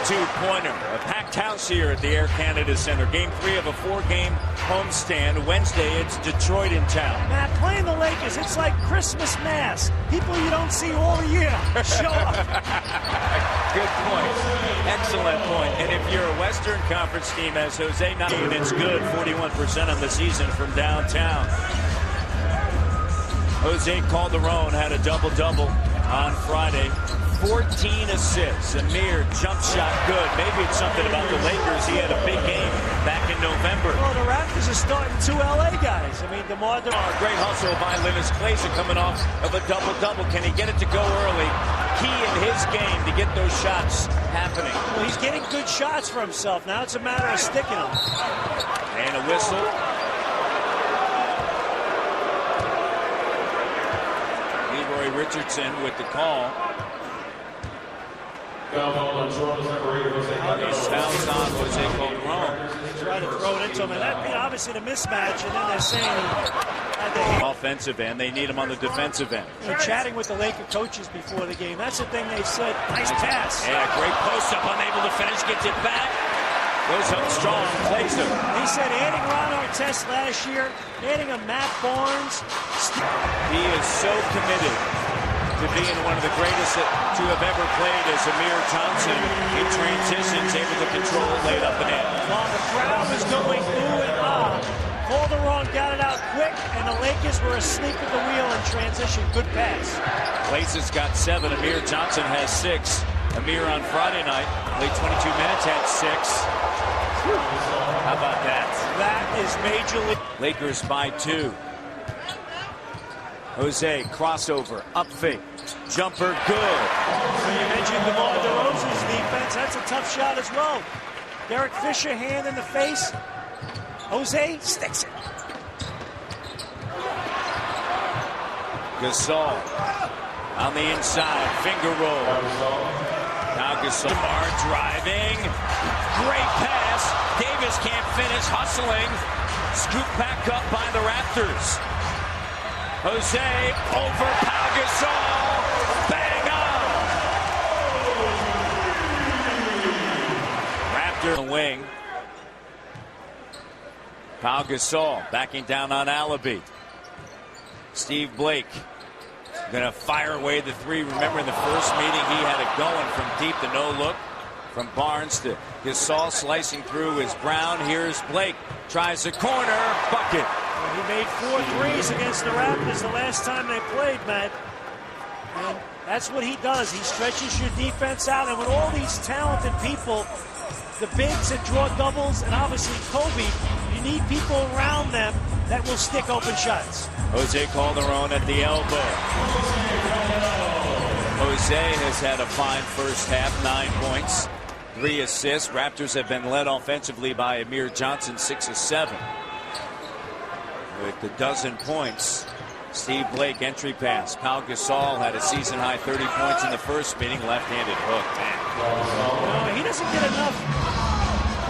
two-pointer. A packed house here at the Air Canada Center. Game 3 of a 4-game homestand. Wednesday, it's Detroit in town. Matt, playing the Lakers, it's like Christmas Mass. People you don't see all year show up. Good point. Excellent point. And if you're a Western Conference team, as Jose, not it's good. 41% on the season from downtown. Jose Calderón had a double-double on Friday. 14 assists. Amir jump shot good. Maybe it's something about the Lakers. He had a big game back in November. Well, the Raptors are starting 2 LA guys. I mean, DeMar DeRozan. Great hustle by Linus Glazer coming off of a double-double. Can he get it to go early? Key in his game to get those shots happening. Well, he's getting good shots for himself. Now it's a matter of sticking them. And a whistle. Leroy Richardson with the call. Fouls on Jose Calderón. Try to throw it into him, and that obviously the mismatch, and then they're saying offensive end, they need him on the defensive end. They're chatting with the Laker coaches before the game. That's the thing they said. Nice pass. Yeah, great post-up, unable to finish, gets it back. Goes up strong, plays him. He said adding Ron Artest last year, adding a Matt Barnes. He is so committed to being one of the greatest to have ever played as Amir Johnson in transitions, able to control it, laid up and in. While the crowd was going ooh and ah, Calderón got it out quick, and the Lakers were asleep at the wheel in transition. Good pass. Glazer's got 7. Amir Johnson has 6. Amir on Friday night played 22 minutes, had 6. How about that? That is major league. Lakers by 2. Jose, crossover, up fake, jumper, good. When you mentioned DeMar DeRozan's defense, that's a tough shot as well. Derek Fisher, hand in the face. Jose sticks it. Gasol on the inside, finger roll. Now Gasol, DeMar driving, great pass. Davis can't finish, hustling. Scoop back up by the Raptors. Jose over Pau Gasol. Bang on. Raptor on the wing. Pau Gasol backing down on Alibi. Steve Blake going to fire away the 3. Remember in the first meeting he had it going from deep, the no look. From Barnes to Gasol slicing through is Brown. Here's Blake. Tries the corner. Bucket. He made 4 threes against the Raptors the last time they played, Matt. And that's what he does. He stretches your defense out. And with all these talented people, the bigs that draw doubles, and obviously Kobe, you need people around them that will stick open shots. Jose Calderón at the elbow. Jose has had a fine first half, 9 points, 3 assists. Raptors have been led offensively by Amir Johnson, 6 of 7. With the dozen points, Steve Blake entry pass. Pau Gasol had a season-high 30 points in the first meeting, left-handed hook. No, he doesn't get enough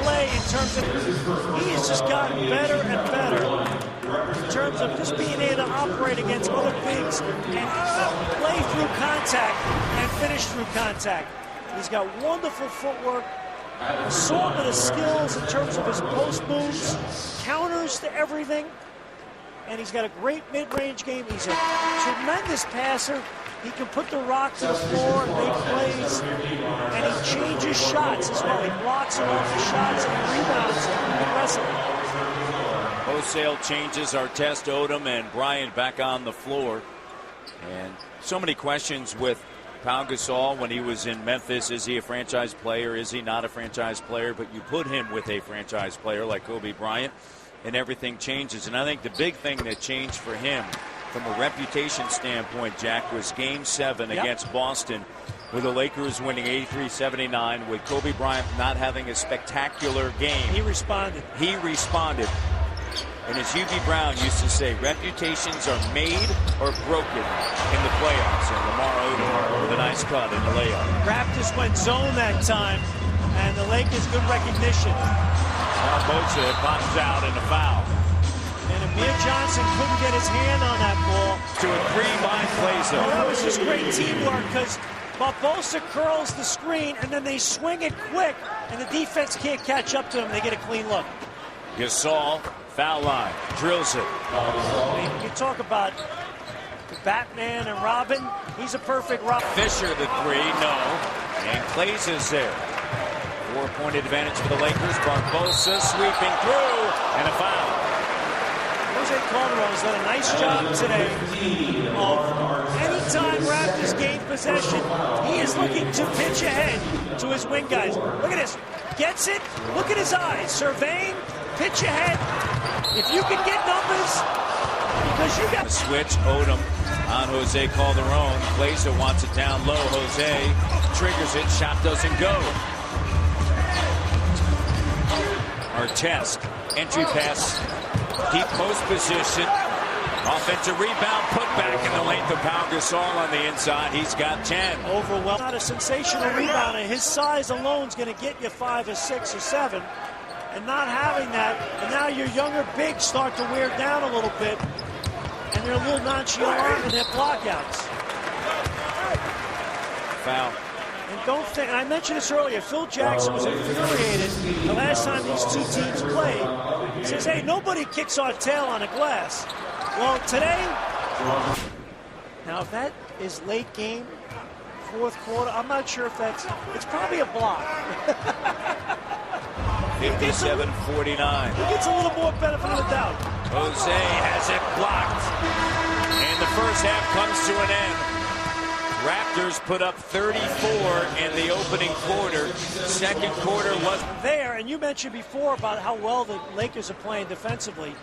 play in terms of, he has just gotten better and better in terms of just being able to operate against other bigs and play through contact and finish through contact. He's got wonderful footwork, assortment of skills in terms of his post moves, counters to everything, and he's got a great mid-range game. He's a tremendous passer. He can put the rock to the floor and make plays, and he changes shots as well. He blocks him off the shots and rebounds aggressively. Wholesale changes, Artest, Odom, and Bryant back on the floor. And so many questions with Pau Gasol when he was in Memphis. Is he a franchise player? Is he not a franchise player? But you put him with a franchise player like Kobe Bryant, and everything changes. And I think the big thing that changed for him from a reputation standpoint, Jack, was Game 7 against Boston, where the Lakers winning 83-79 with Kobe Bryant not having a spectacular game. He responded. And as Hubie Brown used to say, reputations are made or broken in the playoffs. And Lamar Odom with a nice cut in the layup. Raptors went zone that time, and the Lakers good recognition. Bosa bottoms out in a foul. And Amir Johnson couldn't get his hand on that ball. To a 3 by Glazer. Well, that was just great teamwork because Barbosa curls the screen, and then they swing it quick, and the defense can't catch up to them. They get a clean look. Gasol, foul line, drills it. You talk about Batman and Robin. He's a perfect Robin. Fisher, the three, no. And Clays is there. 4-point advantage for the Lakers. Barbosa sweeping through, and a foul. Jose Calderón has done a nice job today of anytime Raptors gain possession, he is looking to pitch ahead to his wing guys. Look at this. Gets it. Look at his eyes. Surveying. Pitch ahead. If you can get numbers, because you got... Switch, Odom on Jose Calderón. Glazer wants it down low. Jose triggers it. Shot doesn't go. Artest. Entry pass. Deep post position. Offensive rebound. Put back in the length of Pau Gasol on the inside. He's got 10. Overwhelmed. Not a sensational rebounder. His size alone is going to get you 5 or 6 or 7. And not having that, and now your younger bigs start to wear down a little bit, and they're a little nonchalant in their blockouts. Foul. And don't think, and I mentioned this earlier, Phil Jackson was infuriated the last time these two teams played. He says, hey, nobody kicks our tail on a glass. Well, today, now if that is late game, fourth quarter, I'm not sure if it's probably a block. 57-49. He gets a little more benefit of the doubt. Jose has it blocked. And the first half comes to an end. Raptors put up 34 in the opening quarter. Second quarter was there, and you mentioned before about how well the Lakers are playing defensively.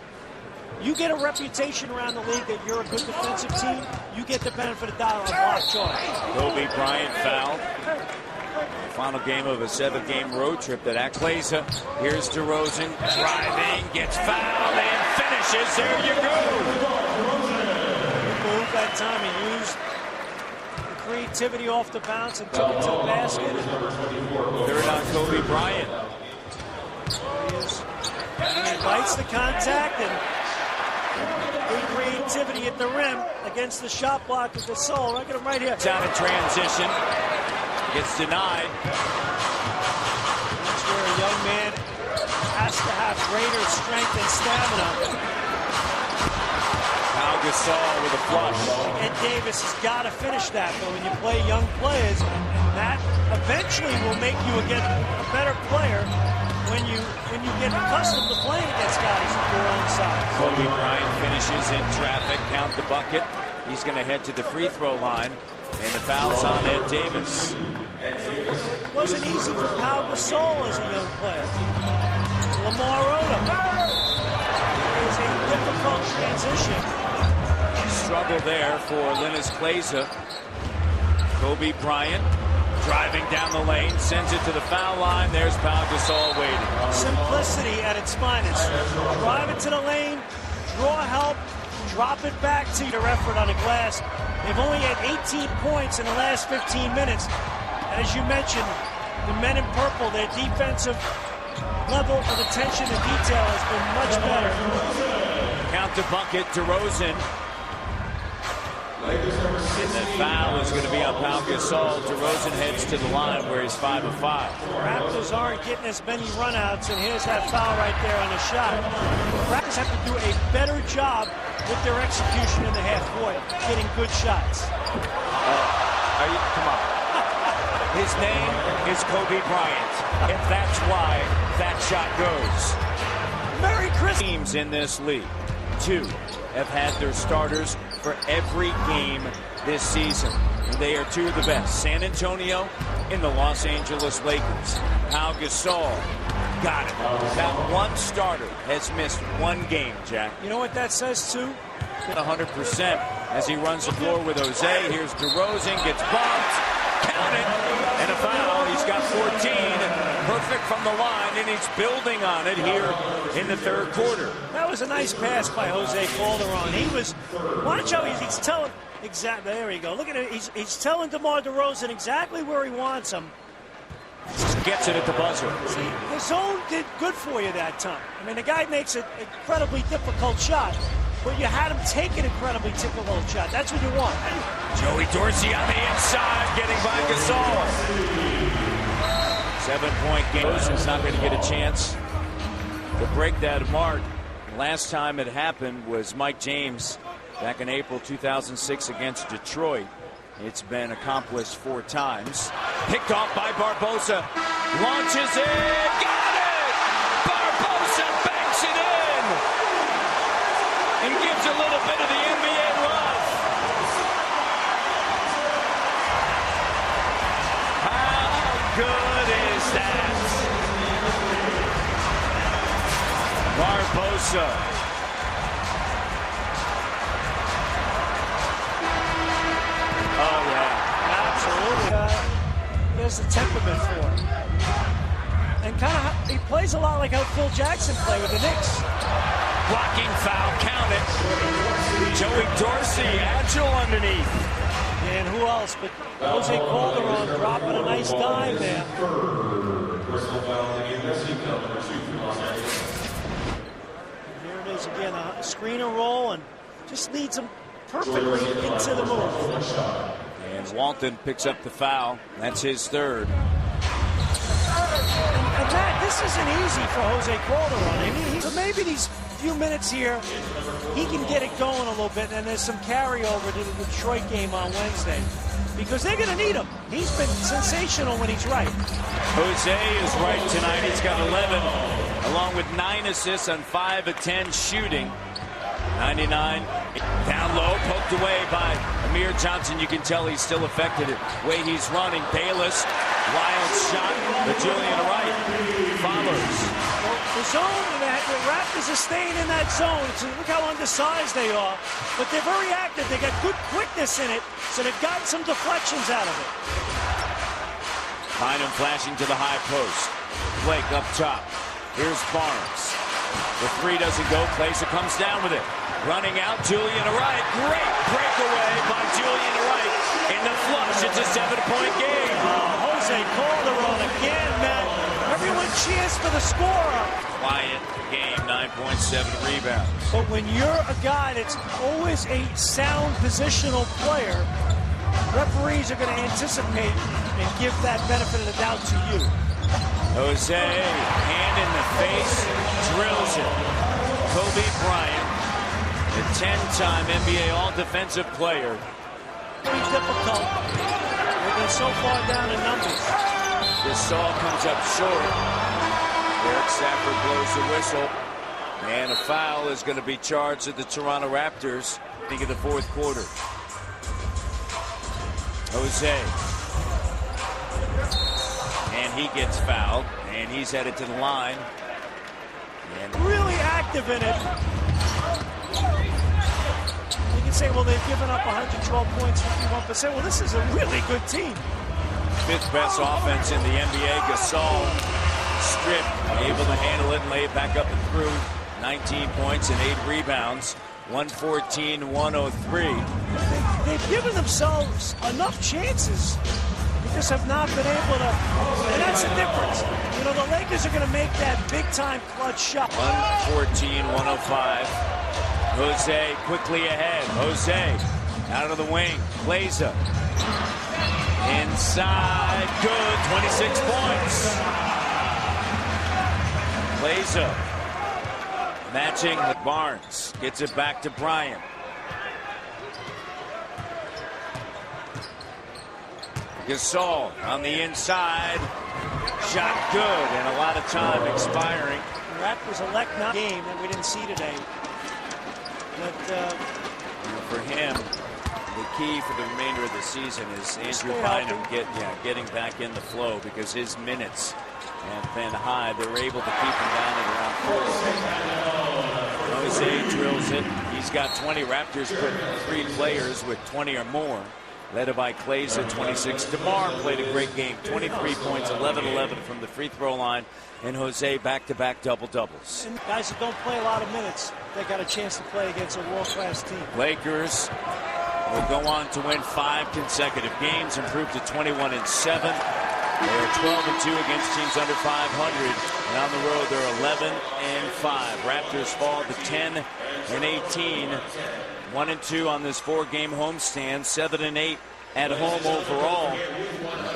You get a reputation around the league that you're a good defensive team, you get the benefit of the doubt on block charge. Kobe Bryant fouled. Final game of a 7-game road trip that Glazer. Here's DeRozan driving, gets fouled, and finishes. There you go. He moved that time. He used the creativity off the bounce and took it to the basket. Third on Kobe Bryant. He invites the contact and good creativity at the rim against the shot block of Gasol. Look at him right here. It's out of transition. Gets denied. That's where a young man has to have greater strength and stamina. Pau Gasol with a flush. And Davis has got to finish that. But when you play young players, that eventually will make you a better player when you get accustomed to playing against guys your own size. Kobe Bryant finishes in traffic. Count the bucket. He's going to head to the free throw line. And the foul's on Ed Davis. It wasn't easy for Pau Gasol as a young player. Lamar Odom. It was a difficult transition. Struggle there for Linus Glazer. Kobe Bryant driving down the lane, sends it to the foul line. There's Pau Gasol waiting. Simplicity at its finest. Drive it to the lane, draw help, drop it back to your effort on the glass. They've only had 18 points in the last 15 minutes. As you mentioned, the men in purple, their defensive level of attention to detail has been much better. Count the bucket, DeRozan. And the foul is going to be on Pau Gasol. DeRozan heads to the line where he's 5 of 5. Raptors aren't getting as many runouts, and here's that foul right there on the shot. Raptors have to do a better job with their execution in the half court, getting good shots. Come on. His name is Kobe Bryant, and that's why that shot goes. Merry Christmas. Teams in this league, 2 have had their starters for every game this season. And they are 2 of the best, San Antonio and the Los Angeles Lakers. Pau Gasol got it. That one starter has missed 1 game, Jack. You know what that says, too? 100% as he runs the floor with Jose. Here's DeRozan, gets bumped, count it, and a foul. He's got 14, perfect from the line, and he's building on it here in the third quarter. That was a nice pass by Jose Calderón. He was, watch how he's telling, exactly, there you go. Look at it, he's telling DeMar DeRozan exactly where he wants him. Gets it at the buzzer. See, the zone did good for you that time. I mean, the guy makes an incredibly difficult shot. but you had him take an incredibly tip-a-hole shot. That's what you want. Joey Dorsey on the inside, getting by Gasol. 7-point game. He's not going to get a chance to break that mark. Last time it happened was Mike James back in April 2006 against Detroit. It's been accomplished 4 times. Picked off by Barbosa. Launches it. Got it! Barbosa banks it in! And gives a little bit of the NBA love. How good is that? Barbosa. Oh, yeah. Absolutely. There's the temperament for it. And kind of, he plays a lot like how Phil Jackson played with the Knicks. Blocking foul, count it. Joey Dorsey, agile underneath. And who else but Jose Calderón dropping a nice dime there. Here it is again, a screen and roll, and just leads him perfectly into the move. And Walton picks up the foul. That's his third. And Matt, this isn't easy for Jose Calderón. I mean, so maybe these few minutes here, he can get it going a little bit, and there's some carryover to the Detroit game on Wednesday. Because they're going to need him. He's been sensational when he's right. Jose is right tonight. He's got 11, along with 9 assists on 5 of 10 shooting. 99. Down low, poked away by Amir Johnson. You can tell he's still affected it. Way he's running. Bayless, wild shot, but Julian Wright follows. Well, the zone, the Raptors are staying in that zone. So look how undersized they are. But they're very active. They got good quickness in it, so they've gotten some deflections out of it. Bynum flashing to the high post. Blake up top. Here's Barnes. The 3 doesn't go. Glazer comes down with it. Running out, Julian Wright. Great breakaway by Julian Wright. In the flush, it's a 7-point game. Jose Calderón again, Matt. Everyone cheers for the scorer. Quiet game, 9.7 rebounds. But when you're a guy that's always a sound positional player, referees are going to anticipate and give that benefit of the doubt to you. Jose, hand in the face, drills it. Kobe Bryant, the 10-time NBA All-Defensive Player. Very difficult. They're so far down in numbers. Gasol comes up short. Eric Stafford blows the whistle. And a foul is going to be charged at the Toronto Raptors. I think in the 4th quarter. Jose. And he gets fouled. And he's headed to the line. And really active in it. You can say, well, they've given up 112 points, 51%. Well, this is a really good team. 5th best offense in the NBA. Gasol stripped, able to handle it and lay it back up and through. 19 points and 8 rebounds. 114-103. They've given themselves enough chances. They just have not been able to, and that's the difference. You know, the Lakers are going to make that big-time clutch shot. 114-105. Jose quickly ahead. Jose out of the wing. Glazer. Inside. Good. 26 points. Glazer. Matching Barnes. Gets it back to Bryant. Gasol on the inside. Shot good, and a lot of time expiring. The Raptors elect not game that we didn't see today. But for him, the key for the remainder of the season is Andrew Bynum getting back in the flow, because his minutes have been high. They were able to keep him down at around 4. Jose drills it. He's got 20. Raptors put 3 players with 20 or more. Led by Glazer, 26. DeMar played a great game. 23 points, 11-11 from the free throw line. And Jose back-to-back double-doubles. And guys that don't play a lot of minutes, they got a chance to play against a world-class team. Lakers will go on to win 5 consecutive games, improved to 21-7. They are 12-2 against teams under 500. And on the road, they're 11-5. Raptors fall to and 18. 1-2 on this 4-game homestand. 7-8 at home overall.